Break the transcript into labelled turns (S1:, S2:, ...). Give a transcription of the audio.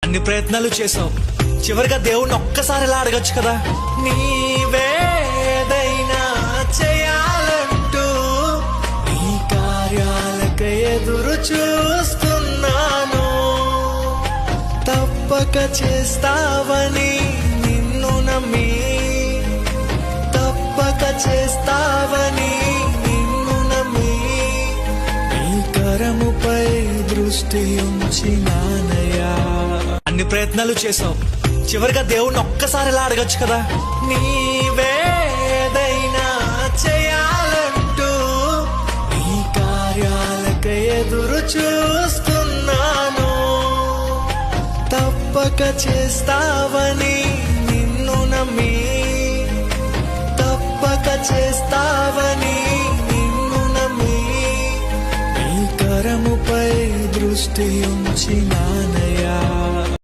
S1: అన్ని ప్రయత్నాలు చేసావు, చివరిగా దేవుణ్ణి ఒక్కసారి ఇలా అడగచ్చు కదా. నీవేదైనా చేయాలంటూ నీ కార్యాలకై ఎదురు చూస్తున్నాను. తప్పక చేస్తావని నిన్ను నమ్మి, తప్పక చేస్తావని నిన్ను నమ్మి, నీ కరముపై దృష్టి ఉంచినానయ్యా. అన్ని ప్రయత్నాలు చేసావు, చివరిగా దేవుణ్ణి ఒక్కసారి ఇలా అడగచ్చు కదా. నీవేదైనా చేయాలంటూ నీ కార్యాలకై ఎదురు చూస్తున్నాను. తప్పక చేస్తావని నిన్ను నమ్మి, తప్పక చేస్తావని నిన్ను నమ్మి, నీ కరముపై దృష్టి ఉంచినానయ్యా.